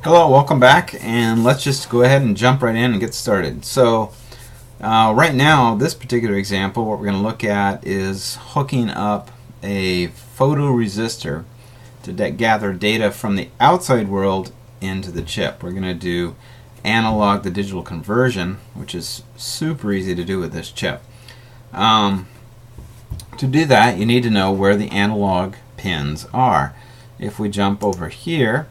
Hello, welcome back, and let's just go ahead and jump right in and get started. So right now, this particular example, what we're going to look at is hooking up a photoresistor to gather data from the outside world into the chip. We're going to do analog to digital conversion, which is super easy to do with this chip. To do that, you need to know where the analog pins are. If we jump over here,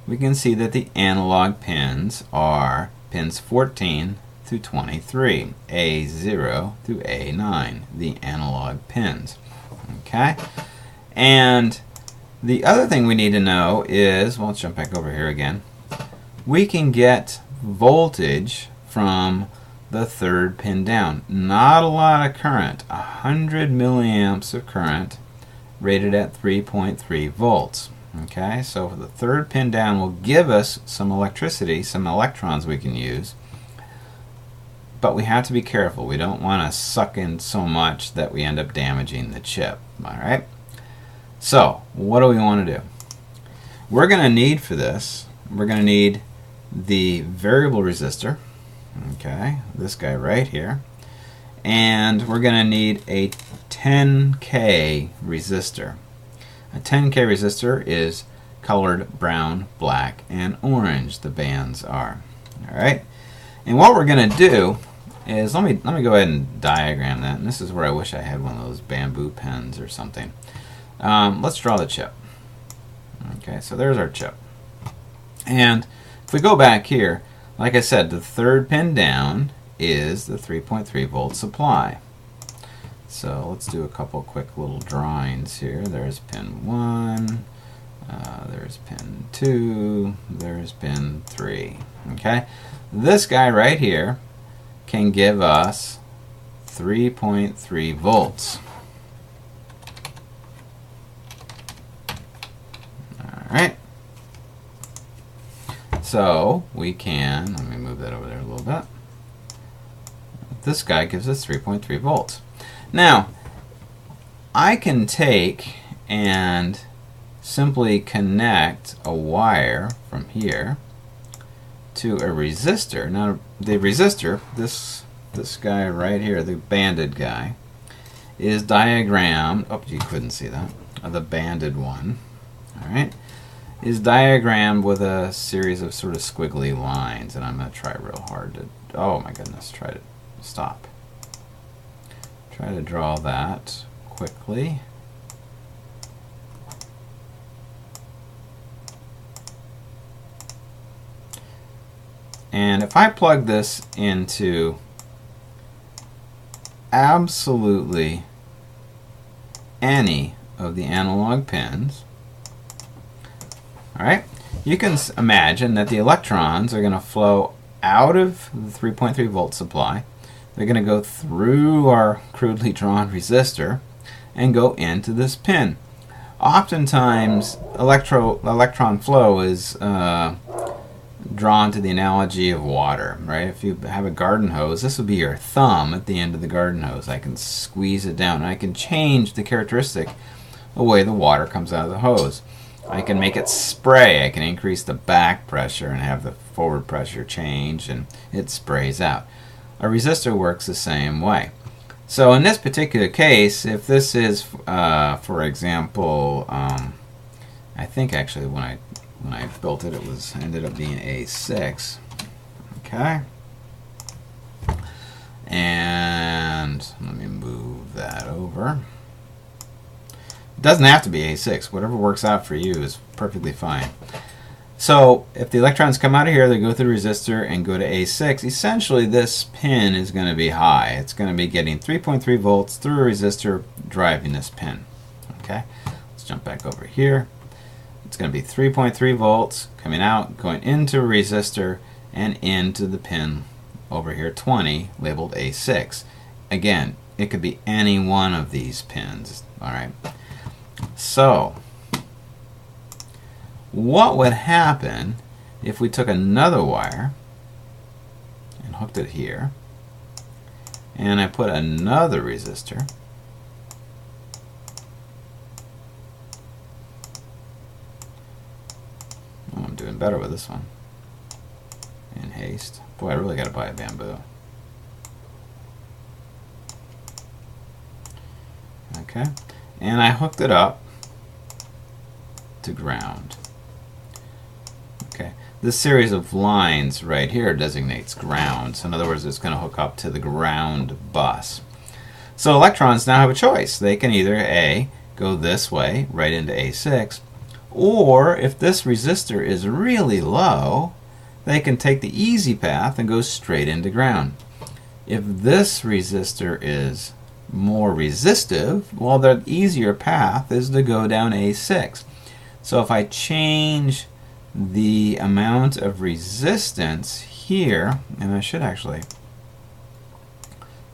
we can see that the analog pins are pins 14 through 23, A0 through A9, the analog pins. Okay? And the other thing we need to know is, well, let's jump back over here again. We can get voltage from the third pin down. Not a lot of current, 100 milliamps of current rated at 3.3 volts. Okay, so the third pin down will give us some electricity, some electrons we can use, but we have to be careful. We don't want to suck in so much that we end up damaging the chip. Alright, so what do we want to do? We're going to need for this, we're going to need the variable resistor, okay, this guy right here, and we're going to need a 10K resistor. A 10K resistor is colored brown, black, and orange, the bands are. Alright? And what we're going to do is, let me go ahead and diagram that. And this is where I wish I had one of those bamboo pens or something. Let's draw the chip. Okay, so there's our chip. And if we go back here, like I said, the third pin down is the 3.3 volt supply. So let's do a couple quick little drawings here. There's pin 1, there's pin 2, there's pin 3. Okay, this guy right here can give us 3.3 volts. Alright, so we can, let me move that over there a little bit. This guy gives us 3.3 volts. Now, I can take and simply connect a wire from here to a resistor. Now, the resistor, this guy right here, the banded guy, is diagrammed, oh, you couldn't see that, the banded one, alright, is diagrammed with a series of sort of squiggly lines, and I'm going to try real hard to, oh my goodness, try to stop. Try to draw that quickly. And if I plug this into absolutely any of the analog pins, alright, you can imagine that the electrons are going to flow out of the 3.3 volt supply. They're going to go through our crudely drawn resistor and go into this pin. Oftentimes, electron flow is drawn to the analogy of water, right? If you have a garden hose, this would be your thumb at the end of the garden hose. I can squeeze it down, and I can change the characteristic the way the water comes out of the hose. I can make it spray. I can increase the back pressure and have the forward pressure change, and it sprays out. A resistor works the same way. So in this particular case, if this is, for example, I think actually when I built it, it ended up being A6. Okay, and let me move that over. It doesn't have to be A6. Whatever works out for you is perfectly fine. So if the electrons come out of here, they go through the resistor and go to A6. Essentially, this pin is going to be high. It's going to be getting 3.3 volts through a resistor driving this pin. Okay, let's jump back over here. It's going to be 3.3 volts coming out, going into a resistor, and into the pin over here, 20, labeled A6. Again, it could be any one of these pins. All right. So what would happen if we took another wire and hooked it here, and I put another resistor Oh, I'm doing better with this one. In haste. Boy, I really got to buy a bamboo. Okay, and I hooked it up to ground. Okay, this series of lines right here designates ground. So in other words, it's going to hook up to the ground bus. So electrons now have a choice. They can either A, go this way, right into A6, or if this resistor is really low, they can take the easy path and go straight into ground. If this resistor is more resistive, well, the easier path is to go down A6. So if I change the amount of resistance here, and I should actually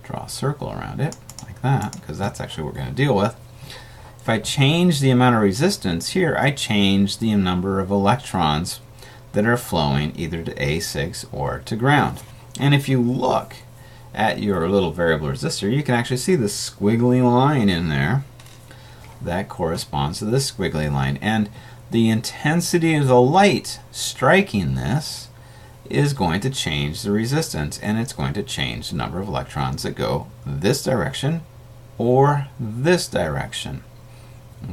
draw a circle around it like that, because that's actually what we're going to deal with. If I change the amount of resistance here, I change the number of electrons that are flowing either to A6 or to ground. And if you look at your little variable resistor, you can actually see the squiggly line in there that corresponds to this squiggly line. And the intensity of the light striking this is going to change the resistance, and it's going to change the number of electrons that go this direction or this direction.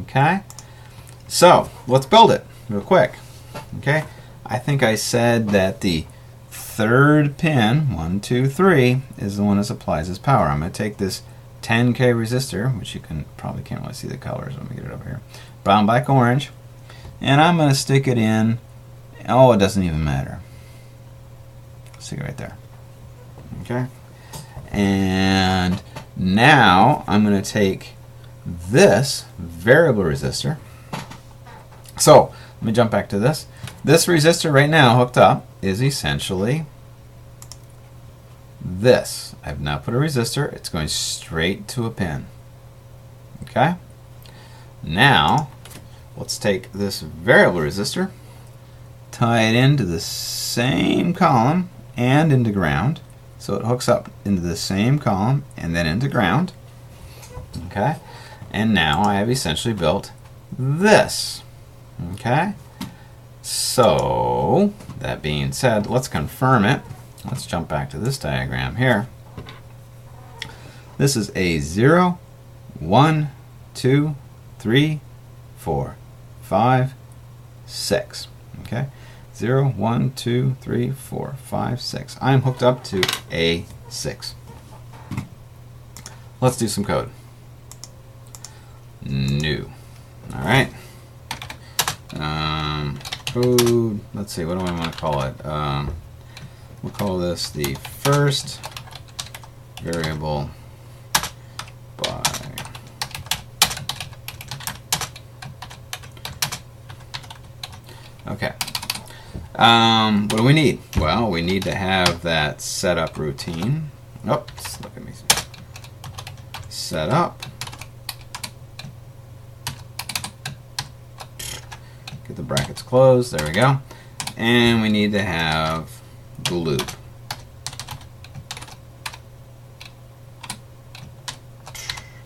Okay? So, let's build it real quick. Okay? I think I said that the third pin, 1, 2, 3, is the one that supplies this power. I'm going to take this 10K resistor, which you can probably can't really see the colors. Let me get it over here. Brown, black, orange. And I'm going to stick it in. Oh, it doesn't even matter. Stick it right there. Okay? And now I'm going to take this variable resistor. So, let me jump back to this. This resistor right now hooked up is essentially this. I've now put a resistor. It's going straight to a pin. Okay? Now, let's take this variable resistor, tie it into the same column and into ground. So it hooks up into the same column and then into ground. Okay? And now I have essentially built this. Okay? So, that being said, let's confirm it. Let's jump back to this diagram here. This is a 0, 1, 2, 3, 4, 5, 6. Okay? 0, 1, 2, 3, 4, 5, 6. I am hooked up to A6. Let's do some code. New. Alright. Code, let's see, what do I want to call it? We'll call this the first variable by okay. What do we need? Well, we need to have that setup routine. Oops, look at me. Setup. Get the brackets closed. There we go. And we need to have the loop.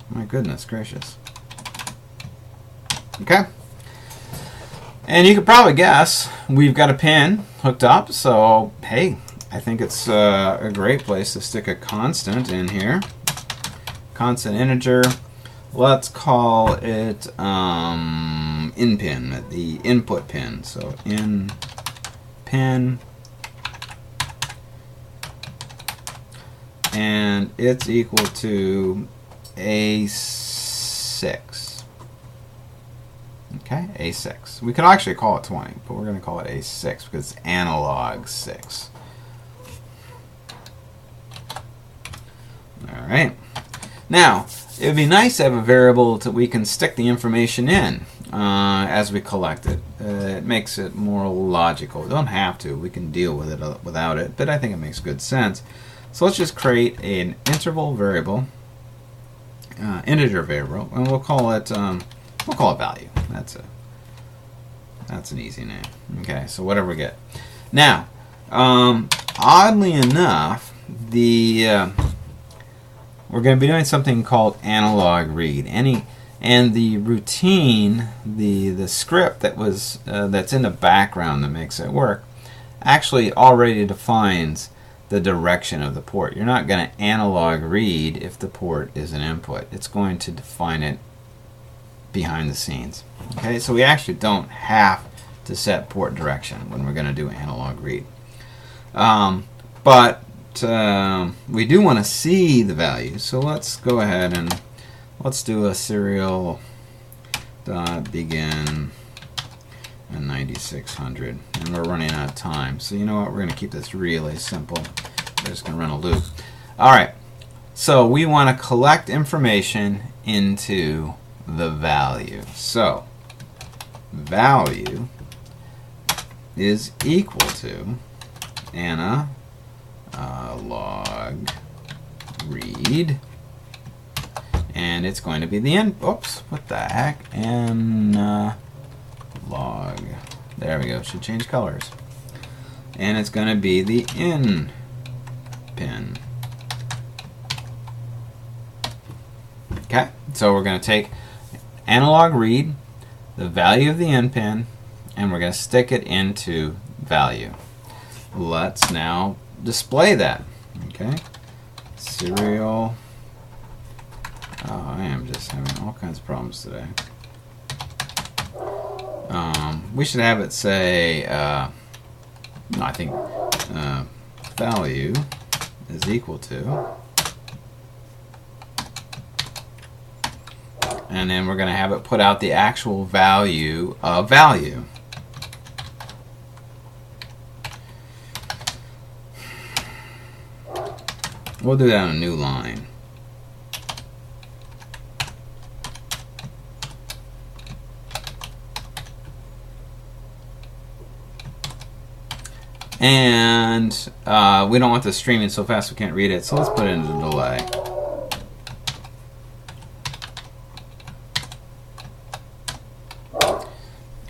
My goodness gracious. Okay. And you could probably guess we've got a pin hooked up, so hey, I think it's a great place to stick a constant in here. Constant integer. Let's call it in pin, the input pin. So in pin, and it's equal to A6. Okay, A6. We could actually call it 20, but we're going to call it A6 because it's analog 6. All right. Now, it would be nice to have a variable that we can stick the information in as we collect it. It makes it more logical. We don't have to. We can deal with it without it, but I think it makes good sense. So let's just create an interval variable, integer variable, and we'll call it value. That's an easy name. Okay, so whatever we get. Now, oddly enough, we're going to be doing something called analog read. And the routine, the script that was that's in the background that makes it work, actually already defines the direction of the port. You're not going to analog read if the port is an input. It's going to define it behind the scenes. Okay, so we actually don't have to set port direction when we're going to do analog read. But we do want to see the value, so let's go ahead and let's do a serial dot begin at 9600, and we're running out of time, so you know what, we're going to keep this really simple. We're just going to run a loop. Alright, so we want to collect information into the value. So value is equal to analog read, and it's going to be the in. Oops, what the heck? Analog. There we go. Should change colors. And it's going to be the in pin. Okay, so we're going to take analog read, the value of the in pin, and we're going to stick it into value. Let's now display that. Okay, serial. Oh, I am just having all kinds of problems today. We should have it say, no, I think value is equal to, and then we're going to have it put out the actual value of value. We'll do that on a new line. And we don't want this streaming so fast we can't read it, so let's put it into delay.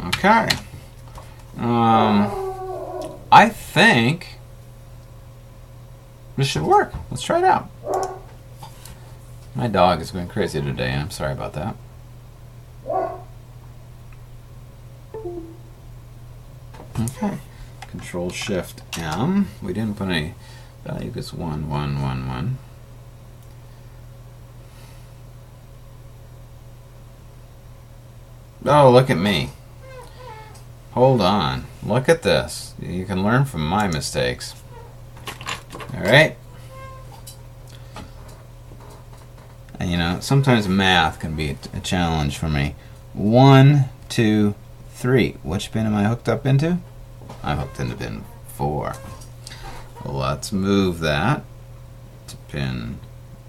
Okay. I think this should work. Let's try it out. My dog is going crazy today, and I'm sorry about that. Okay. Control Shift M. We didn't put any value because 1, 1, 1, 1. Oh, look at me. Hold on. Look at this. You can learn from my mistakes. Alright. And you know, sometimes math can be a challenge for me. 1, 2, 3. Which pin am I hooked up into? I'm hooked into pin 4. Let's move that to pin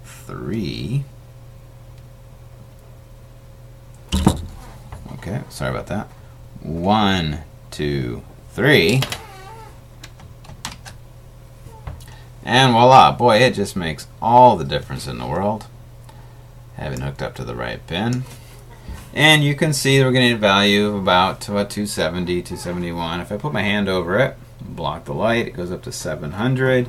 3. Okay, sorry about that. 1, 2, 3. And voila, boy, it just makes all the difference in the world having hooked up to the right pin. And you can see that we're getting a value of about 270, 271. If I put my hand over it, block the light, it goes up to 700.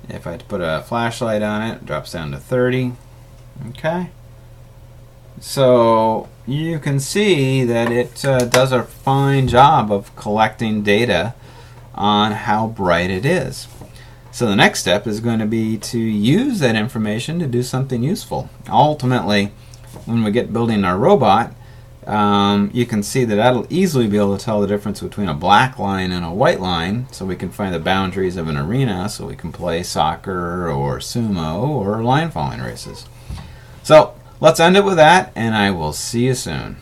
If I put a flashlight on it, it drops down to 30. Okay. So you can see that it does a fine job of collecting data on how bright it is. So the next step is going to be to use that information to do something useful. Ultimately, when we get building our robot, you can see that that'll easily be able to tell the difference between a black line and a white line, so we can find the boundaries of an arena, so we can play soccer or sumo or line following races. So let's end it with that, and I will see you soon.